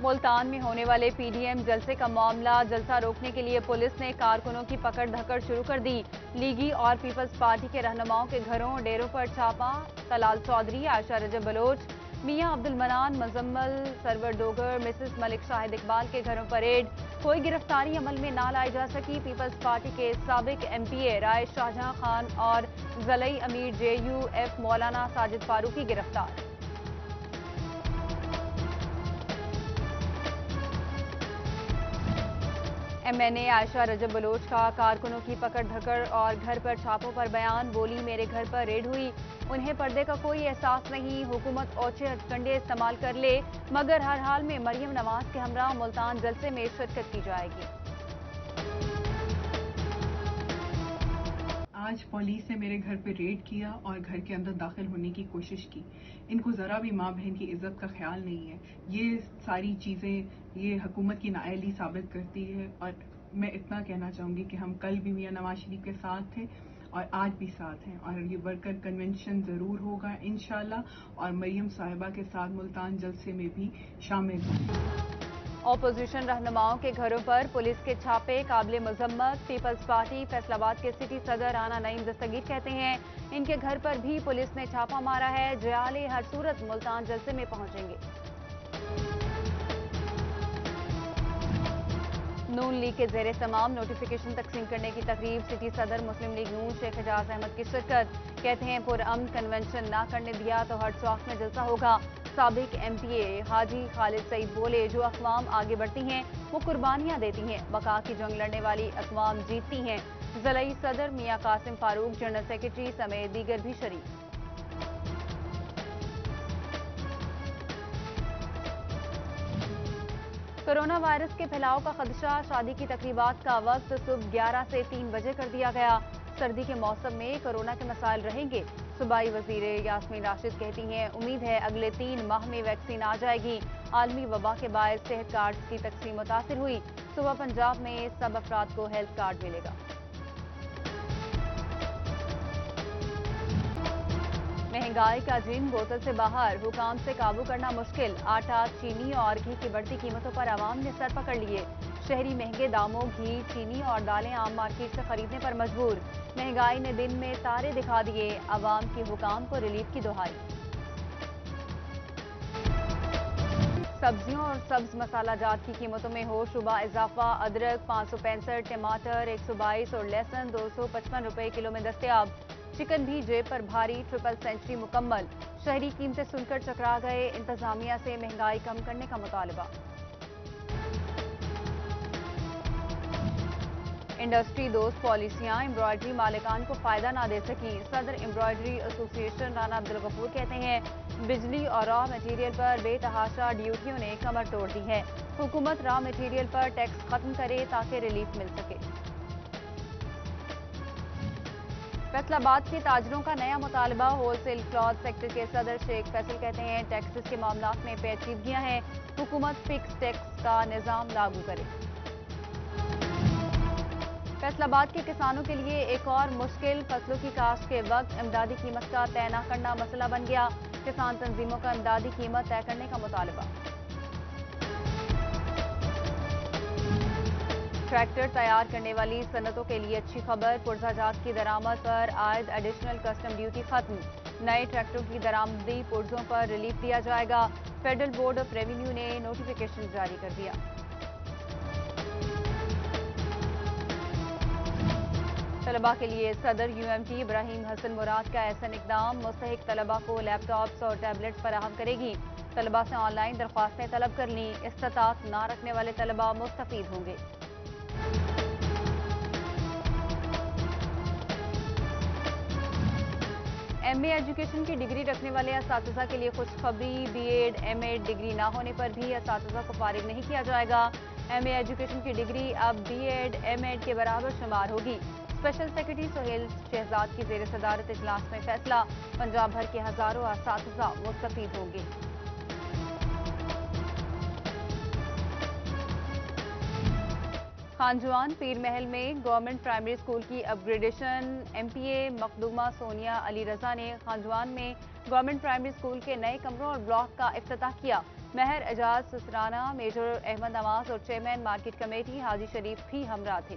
ملتان میں ہونے والے پی ڈی ایم جلسے کا معاملہ، جلسہ روکنے کے لیے پولیس نے کارکنوں کی پکڑ دھکڑ شروع کر دی۔ لیگی اور پیپلز پارٹی کے رہنماؤں کے گھروں ڈیروں پر چھاپا۔ طلال چودھری، عائشہ رجب بلوچ، میاں عبد المنان، مزمل، سرور ڈوگر، مسز ملک شاہد اقبال کے گھروں پر ریڈ۔ کوئی گرفتاری عمل میں نہ لائی جا سکی۔ پیپلز پارٹی کے سابق ایم پی اے رائے شاہجہاں خان اور ضلعی امیر جے یو ایف مولانا ساجد فاروقی گرفتار۔ ایم این اے عائشہ رجب بلوچ کا کارکنوں کی پکڑ دھکڑ اور گھر پر چھاپوں پر بیان۔ بولی میرے گھر پر ریڈ ہوئی، انہیں پردے کا کوئی احساس نہیں، حکومت اوچھے ہتھکنڈے استعمال کر لے مگر ہر حال میں مریم نواز کے ہمراہ ملتان جلسے میں شرکت کی جائے گی۔ آج پولیس نے میرے گھر پہ ریڈ کیا اور گھر کے اندر داخل ہونے کی کوشش کی۔ ان کو ذرا بھی ماں بہن کی عزت کا خیال نہیں ہے۔ یہ ساری چیزیں یہ حکومت کی نااہلی ثابت کرتی ہے، اور میں اتنا کہنا چاہوں گی کہ ہم کل بھی میاں نواز شریف کے ساتھ تھے اور آج بھی ساتھ ہیں، اور یہ ورکر کنونشن ضرور ہوگا انشاءاللہ، اور مریم صاحبہ کے ساتھ ملتان جلسے میں بھی شامل ہوں۔ اپوزیشن رہنماؤں کے گھروں پر پولیس کے چھاپے قابل مذمت۔ پیپلز پارٹی فیصل آباد کے سٹی صدر رانا نعیم دستگیر کہتے ہیں ان کے گھر پر بھی پولیس نے چھاپا مارا ہے، جیالے ہر صورت ملتان جلسے میں پہنچیں گے۔ نون لیگ کے زیر اہتمام نوٹیفیکیشن تقسیم کرنے کی تقریب، سٹی صدر مسلم لیگ نون شیخ اعجاز احمد کی شرکت۔ کہتے ہیں پرامن کنونشن نہ کرنے دیا تو ہر چوک میں جلسہ ہوگا۔ سابق ایم پی اے حاجی خالد سعید بولے جو اقوام آگے بڑھتی ہیں وہ قربانیاں دیتی ہیں، بقا کی جنگ لڑنے والی اقوام جیتتی ہیں۔ ضلعی صدر میاں قاسم فاروق، جنرل سیکرٹری سمیت دیگر بھی شریک۔ کرونا وائرس کے پھیلاؤ کا خدشہ، شادی کی تقریبات کا وقت صبح 11 سے 3 بجے کر دیا گیا۔ سردی کے موسم میں کورونا کے مسائل رہیں گے، صوبائی وزیر یاسمین راشد کہتی ہیں امید ہے اگلے 3 ماہ میں ویکسین آ جائے گی۔ عالمی وبا کے باعث صحت کارڈز کی تقسیم متاثر ہوئی، صوبہ پنجاب میں سب افراد کو ہیلتھ کارڈ ملے گا۔ مہنگائی کا جن بوتل سے باہر، حکام سے قابو کرنا مشکل، آٹا، چینی اور گھی کی بڑھتی قیمتوں پر عوام نے سر پکڑ لیے۔ شہری مہنگے داموں گھی، چینی اور دالیں عام مارکیٹ سے خریدنے پر مجبور۔ مہنگائی نے دن میں تارے دکھا دیے، عوام کی حکام کو ریلیف کی دہائی۔ سبزیوں اور سبز مسالہ جات کی قیمتوں میں ہوشربا اضافہ، ادرک 565، ٹماٹر 122 اور لہسن 255 روپے کلو میں دستیاب۔ چکن بھی جیب پر بھاری، ٹرپل سینچری مکمل۔ شہری قیمتیں سن کر چکرا گئے، انتظامیہ سے مہنگائی کم کرنے کا مطالبہ۔ انڈسٹری دوست پالیسیاں امبرائڈری مالکان کو فائدہ نہ دے سکیں، صدر امبرائڈری ایسوسی ایشن رانا عبدالغفور کہتے ہیں بجلی اور را میٹیریل پر بے تحاشا ڈیوٹیوں نے کمر توڑ دی ہے، حکومت را میٹیریل پر ٹیکس ختم کرے تاکہ ریلیف مل سکے۔ فیصل آباد کے تاجروں کا نیا مطالبہ، ہول سیل کلاتھ سیکٹر کے صدر شیخ فیصل کہتے ہیں ٹیکسز کے معاملات میں پیچیدگیاں ہیں، حکومت فکس ٹیکس کا نظام لاگو کرے۔ فیصل آباد کے کسانوں کے لیے ایک اور مشکل، فصلوں کی کاشت کے وقت امدادی قیمت کا طے نہ کرنا مسئلہ بن گیا، کسان تنظیموں کا امدادی قیمت طے کرنے کا مطالبہ۔ ٹریکٹر تیار کرنے والی صنعتوں کے لیے اچھی خبر، پرزہ جات کی درآمد پر عائد ایڈیشنل کسٹم ڈیوٹی ختم، نئے ٹریکٹروں کی درآمدی پرزوں پر ریلیف دیا جائے گا، فیڈرل بورڈ آف ریونیو نے نوٹیفیکیشن جاری کر دیا۔ طلباء کے لیے صدر یو ایم ٹی ابراہیم حسن مراد کا احسن اقدام، مستحق طلباء کو لیپ ٹاپس اور ٹیبلٹس فراہم کرے گی، طلباء سے آن لائن درخواستیں طلب کر لیں، استطاعت نہ رکھنے والے طلباء مستفید ہوں گے۔ ایم اے ایجوکیشن کی ڈگری رکھنے والے اساتذہ کے لیے خوشخبری، B Ed M Ed degree نہ ہونے پر بھی اساتذہ کو فارغ نہیں کیا جائے گا، ایم اے ایجوکیشن کی ڈگری اب بی ایڈ ایم ایڈ کے برابر شمار ہوگی، اسپیشل سیکرٹری سہیل شہزاد کی زیر صدارت اجلاس میں فیصلہ، پنجاب بھر کے ہزاروں اساتذہ مستفید ہوں گے۔ خانجوان پیر محل میں گورنمنٹ پرائمری اسکول کی اپ گریڈیشن MPA مخدومہ سونیا علی رضا نے خانجوان میں گورنمنٹ پرائمری اسکول کے نئے کمروں اور بلاک کا افتتاح کیا۔ مہر اعجاز سسرانہ، میجر احمد نواز اور چیئرمین مارکیٹ کمیٹی حاجی شریف بھی ہمراہ تھے۔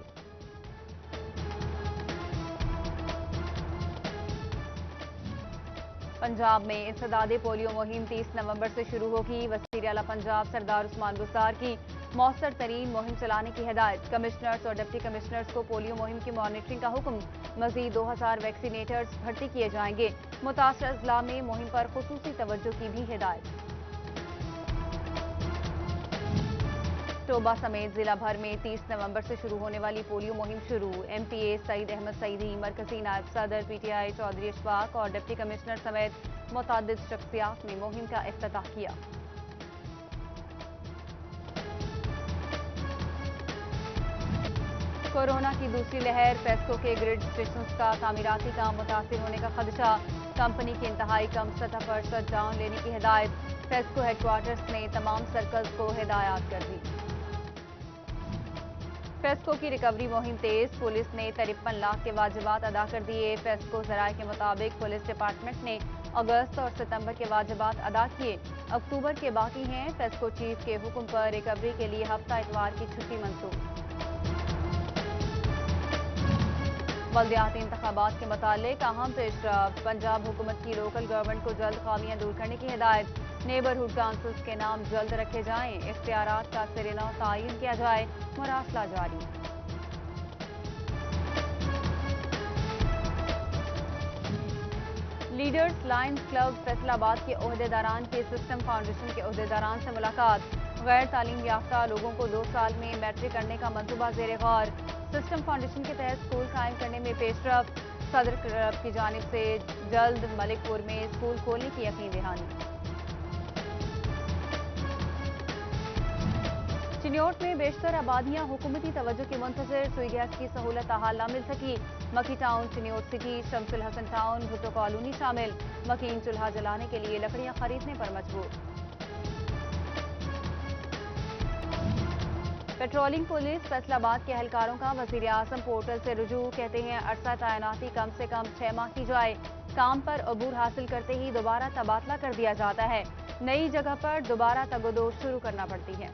پنجاب میں انسداد پولیو مہم 30 نومبر سے شروع ہوگی۔ وزیر اعلیٰ پنجاب سردار عثمان بزدار کی مؤثر ترین مہم چلانے کی ہدایت۔ کمشنرز اور ڈپٹی کمشنرز کو پولیو مہم کی مانیٹرنگ کا حکم۔ مزید 2000 ویکسینیٹرز بھرتی کیے جائیں گے۔ متاثرہ اضلاع میں مہم پر خصوصی توجہ کی بھی ہدایت۔ ٹوبہ سمیت ضلع بھر میں 30 نومبر سے شروع ہونے والی پولیو مہم شروع۔ MPA سعید احمد سعیدی، مرکزی نائب صدر PTI چودھری اشفاق اور ڈپٹی کمشنر سمیت متعدد شخصیات نے مہم کا افتتاح کیا۔ کورونا کی دوسری لہر، پیسکو کے گرڈ اسٹیشنز کا تعمیراتی کام متاثر ہونے کا خدشہ۔ کمپنی کی انتہائی کم سطح پر شٹ ڈاؤن لینے کی ہدایت۔ پیسکو ہیڈ کوارٹرز نے تمام سرکلز کو ہدایات کر دی۔ پیسکو کی ریکوری مہم تیز، پولیس نے 53 لاکھ کے واجبات ادا کر دیے۔ پیسکو ذرائع کے مطابق پولیس ڈپارٹمنٹ نے اگست اور ستمبر کے واجبات ادا کیے، اکتوبر کے باقی ہیں۔ پیسکو چیف کے حکم پر ریکوری کے لیے ہفتہ اتوار کی چھٹی منسوخ۔ بلدیاتی انتخابات کے متعلق اہم پیش رفت، پنجاب حکومت کی لوکل گورنمنٹ کو جلد خامیاں دور کرنے کی ہدایت۔ نیبرہڈ کونسلز کے نام جلد رکھے جائیں، اختیارات کا سرنو تعین کیا جائے، مراسلہ جاری۔ لیڈرز لائنز کلب فیصل آباد کے عہدیداران کی سسٹم فاؤنڈیشن کے عہدیداران سے ملاقات۔ غیر تعلیم یافتہ لوگوں کو 2 سال میں میٹرک کرنے کا منصوبہ زیر غور۔ سسٹم فاؤنڈیشن کے تحت اسکول قائم کرنے میں پیش رفت، صدر کلب کی جانب سے جلد ملک پور میں اسکول کھولنے کی یقین دہانی۔ چنیوٹ میں بیشتر آبادیاں حکومتی توجہ کے منتظر، سوئی گیس کی سہولت تاحال نہ مل سکی۔ مکی ٹاؤن، چنیوٹ سٹی، شمس الحسن ٹاؤن، بھٹو کالونی شامل۔ مکین چولہا جلانے کے لیے لکڑیاں خریدنے پر مجبور۔ پیٹرولنگ پولیس فیصل آباد کے اہلکاروں کا وزیر اعظم پورٹل سے رجوع، کہتے ہیں عرصہ تعیناتی کم سے کم 6 ماہ کی جائے، کام پر عبور حاصل کرتے ہی دوبارہ تبادلہ کر دیا جاتا ہے، نئی جگہ پر دوبارہ تگ و دو شروع کرنا پڑتی ہے۔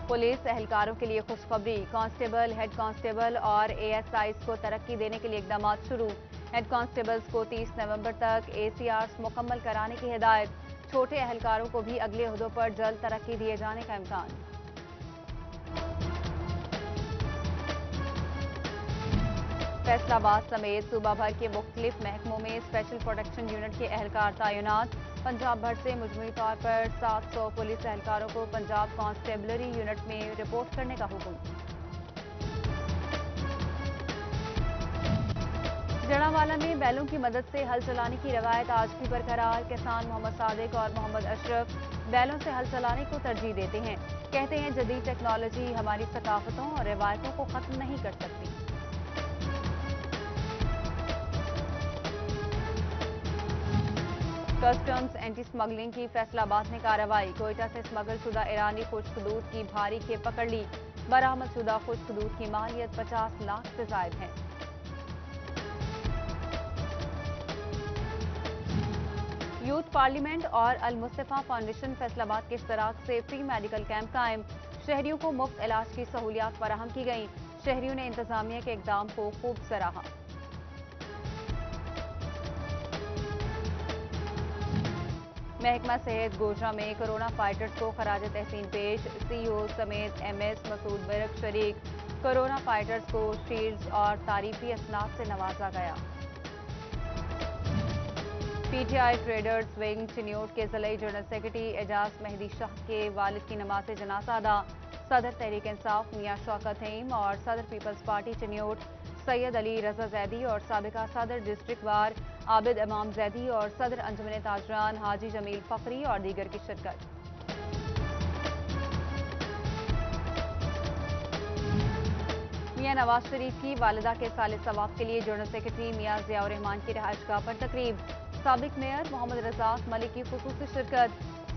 پولیس اہلکاروں کے لیے خوشخبری، کانسٹیبل، ہیڈ کانسٹیبل اور ASIs کو ترقی دینے کے لیے اقدامات شروع۔ ہیڈ کانسٹیبلز کو 30 نومبر تک ACRs مکمل کرانے کی ہدایت۔ چھوٹے اہلکاروں کو بھی اگلے عہدوں پر جلد ترقی دیے جانے کا امکان۔ فیصل آباد سمیت صوبہ بھر کے مختلف محکموں میں اسپیشل پروٹیکشن یونٹ کے اہلکار تعینات۔ پنجاب بھر سے مجموعی طور پر 700 پولیس اہلکاروں کو پنجاب کانسٹیبلری یونٹ میں رپورٹ کرنے کا حکم۔ جڑاوالا میں بیلوں کی مدد سے ہل چلانے کی روایت آج بھی برقرار۔ کسان محمد صادق اور محمد اشرف بیلوں سے ہل چلانے کو ترجیح دیتے ہیں، کہتے ہیں جدید ٹیکنالوجی ہماری ثقافتوں اور روایتوں کو ختم نہیں کر سکتی۔ کسٹمز اینٹی سمگلنگ کی فیصل آباد میں کارروائی، کوئٹہ سے سمگل شدہ ایرانی خشک دودھ کی بھاری کھیپ پکڑ لی۔ برآمد شدہ خشک دودھ کی مالیت 50 لاکھ سے زائد ہے۔ یوتھ پارلیمنٹ اور المصطفیٰ فاؤنڈیشن فیصل آباد کے اشتراک سے فری میڈیکل کیمپ قائم، شہریوں کو مفت علاج کی سہولیات فراہم کی گئیں۔ شہریوں نے انتظامیہ کے اقدام کو خوب سراہا۔ محکمہ صحت گوجرا میں کورونا فائٹرز کو خراج تحسین پیش، CEO سمیت MS مسعود برق شریک۔ کورونا فائٹرز کو شیلڈز اور تعریفی اسناد سے نوازا گیا۔ PTI ٹریڈرز ونگ چنیوٹ کے ضلعی جنرل سیکرٹری اعجاز مہدی شاہ کے والد کی نماز جنازہ ادا۔ صدر تحریک انصاف میاں شوکت حیم اور صدر پیپلز پارٹی چنیوٹ سید علی رضا زیدی اور سابقہ صدر ڈسٹرکٹ وار عابد امام زیدی اور صدر انجمن تاجران حاجی جمیل فقری اور دیگر کی شرکت۔ میاں نواز شریف کی والدہ کے سال ثواب کے لیے جنرل سیکرٹری میاں ضیاء الرحمان کی رہائش گاہ پر تقریب، سابق میئر محمد رزاق ملک کی خصوصی شرکت۔